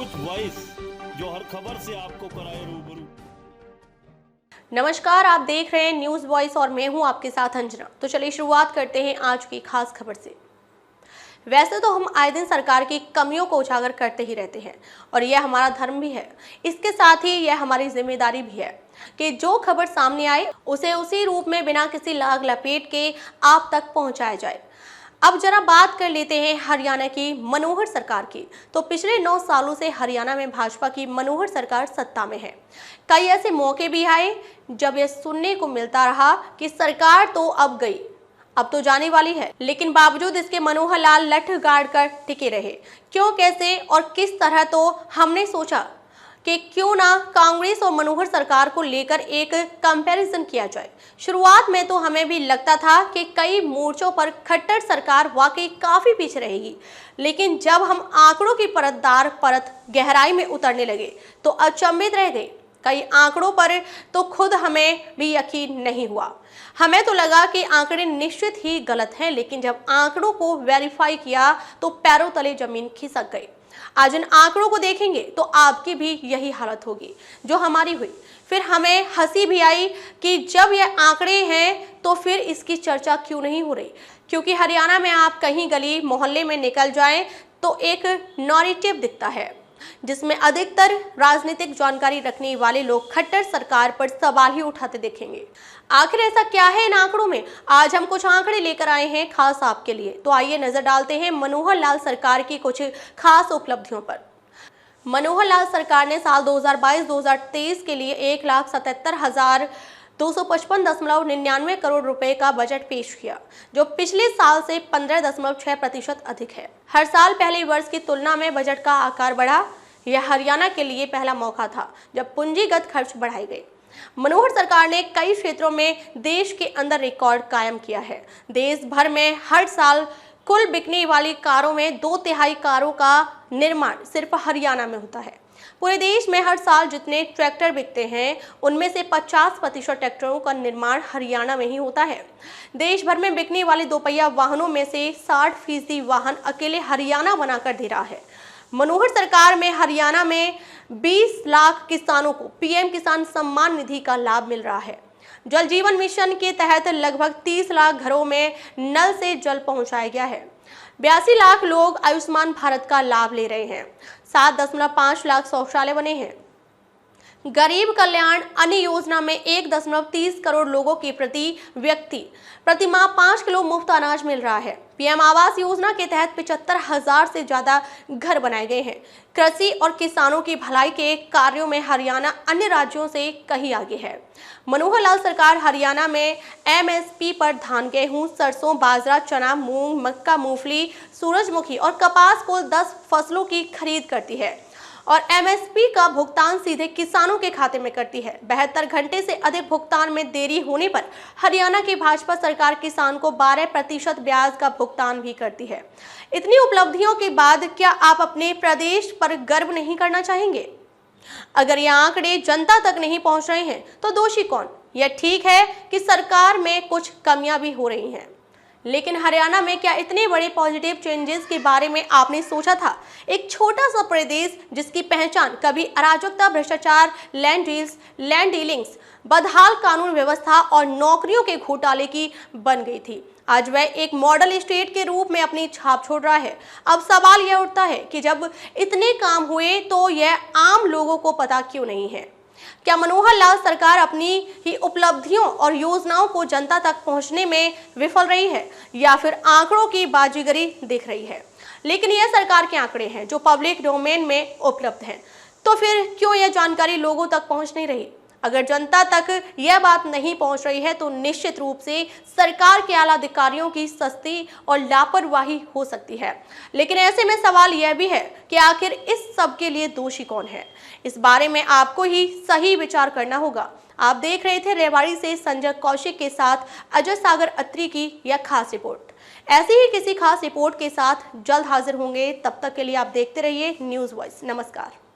News voice, जो हर खबर से आपको कराए रूबरू। नमस्कार, आप देख रहे हैं न्यूज वॉइस और मैं हूं आपके साथ अंजना। तो चलिए शुरुआत करते हैं आज की खास खबर से। वैसे तो हम आए दिन सरकार की कमियों को उजागर करते ही रहते हैं और यह हमारा धर्म भी है। इसके साथ ही यह हमारी जिम्मेदारी भी है कि जो खबर सामने आए उसे उसी रूप में बिना किसी लाग लपेट के आप तक पहुंचाया जाए। अब जरा बात कर लेते हैं हरियाणा की मनोहर सरकार की। तो पिछले 9 सालों से हरियाणा में भाजपा की मनोहर सरकार सत्ता में है। कई ऐसे मौके भी आए जब यह सुनने को मिलता रहा कि सरकार तो अब गई, अब तो जाने वाली है, लेकिन बावजूद इसके मनोहर लाल लठ गाड़ कर टिके रहे। क्यों, कैसे और किस तरह, तो हमने सोचा कि क्यों ना कांग्रेस और मनोहर सरकार को लेकर एक कंपैरिजन किया जाए। शुरुआत में तो हमें भी लगता था कि कई मोर्चों पर खट्टर सरकार वाकई काफी पीछे रहेगी, लेकिन जब हम आंकड़ों की परत गहराई में उतरने लगे तो अचंभित रह गए। कई आंकड़ों पर तो खुद हमें भी यकीन नहीं हुआ। हमें तो लगा कि आंकड़े निश्चित ही गलत हैं, लेकिन जब आंकड़ों को वेरीफाई किया तो पैरों तले जमीन खिसक गई। आज इन आंकड़ों को देखेंगे तो आपकी भी यही हालत होगी जो हमारी हुई। फिर हमें हंसी भी आई कि जब ये आंकड़े हैं तो फिर इसकी चर्चा क्यों नहीं हो रही, क्योंकि हरियाणा में आप कहीं गली मोहल्ले में निकल जाएं तो एक नैरेटिव दिखता है जिसमें अधिकतर राजनीतिक जानकारी रखने वाले लोग खट्टर सरकार पर सवाल ही उठाते देखेंगे। आखिर ऐसा क्या है इन आंकड़ों में? आज हम कुछ आंकड़े लेकर आए हैं खास आपके लिए। तो आइए नजर डालते हैं मनोहर लाल सरकार की कुछ खास उपलब्धियों पर। मनोहर लाल सरकार ने साल 2022-2023 के लिए 1,77,255.99 करोड़ रुपए का बजट पेश किया, जो पिछले साल से 15.6% अधिक है। हर साल पहले वर्ष की तुलना में बजट का आकार बढ़ा। यह हरियाणा के लिए पहला मौका था जब पूंजीगत खर्च बढ़ाए गए। मनोहर सरकार ने कई क्षेत्रों में देश के अंदर रिकॉर्ड कायम किया है। देश भर में हर साल कुल बिकने वाली कारों में 2/3 कारों का निर्माण सिर्फ हरियाणा में होता है। पूरे देश में हर साल जितने ट्रैक्टर बिकते हैं उनमें से 50% ट्रैक्टरों का निर्माण हरियाणा में ही होता है। देश भर में बिकने वाले दोपहिया वाहनों में से 60% वाहन अकेले हरियाणा बनाकर दे रहा है। मनोहर सरकार में हरियाणा में 20 लाख किसानों को पीएम किसान सम्मान निधि का लाभ मिल रहा है। जल जीवन मिशन के तहत लगभग 30 लाख घरों में नल से जल पहुंचाया गया है। 82 लाख लोग आयुष्मान भारत का लाभ ले रहे हैं। 7.5 लाख शौचालय बने हैं। गरीब कल्याण अन्न योजना में 1.30 करोड़ लोगों के प्रति व्यक्ति प्रति माह 5 किलो मुफ्त अनाज मिल रहा है। पीएम आवास योजना के तहत 75,000 से ज्यादा घर बनाए गए हैं। कृषि और किसानों की भलाई के कार्यों में हरियाणा अन्य राज्यों से कहीं आगे है। मनोहर लाल सरकार हरियाणा में एमएसपी पर धान, गेहूं, सरसों, बाजरा, चना, मूंग, मक्का, मूंगफली, सूरजमुखी और कपास को 10 फसलों की खरीद करती है और एमएसपी का भुगतान सीधे किसानों के खाते में करती है। 72 घंटे से अधिक भुगतान में देरी होने पर हरियाणा की भाजपा सरकार किसान को 12% ब्याज का भुगतान भी करती है। इतनी उपलब्धियों के बाद क्या आप अपने प्रदेश पर गर्व नहीं करना चाहेंगे? अगर ये आंकड़े जनता तक नहीं पहुंच रहे हैं तो दोषी कौन? यह ठीक है कि सरकार में कुछ कमियां भी हो रही हैं, लेकिन हरियाणा में क्या इतने बड़े पॉजिटिव चेंजेस के बारे में आपने सोचा था? एक छोटा सा प्रदेश जिसकी पहचान कभी अराजकता, भ्रष्टाचार, लैंड डीलिंग्स, बदहाल कानून व्यवस्था और नौकरियों के घोटाले की बन गई थी, आज वह एक मॉडल स्टेट के रूप में अपनी छाप छोड़ रहा है। अब सवाल यह उठता है कि जब इतने काम हुए तो यह आम लोगों को पता क्यों नहीं है? क्या मनोहर लाल सरकार अपनी ही उपलब्धियों और योजनाओं को जनता तक पहुंचने में विफल रही है या फिर आंकड़ों की बाजीगरी दिख रही है? लेकिन यह सरकार के आंकड़े हैं जो पब्लिक डोमेन में उपलब्ध हैं, तो फिर क्यों यह जानकारी लोगों तक पहुंच नहीं रही? अगर जनता तक यह बात नहीं पहुंच रही है तो निश्चित रूप से सरकार के आला अधिकारियों की सस्ती और लापरवाही हो सकती है। लेकिन ऐसे में सवाल यह भी है कि आखिर इस सब के लिए दोषी कौन है? इस बारे में आपको ही सही विचार करना होगा। आप देख रहे थे रेवाड़ी से संजय कौशिक के साथ अजय सागर अत्री की यह खास रिपोर्ट। ऐसी ही किसी खास रिपोर्ट के साथ जल्द हाजिर होंगे। तब तक के लिए आप देखते रहिए न्यूज वॉइस। नमस्कार।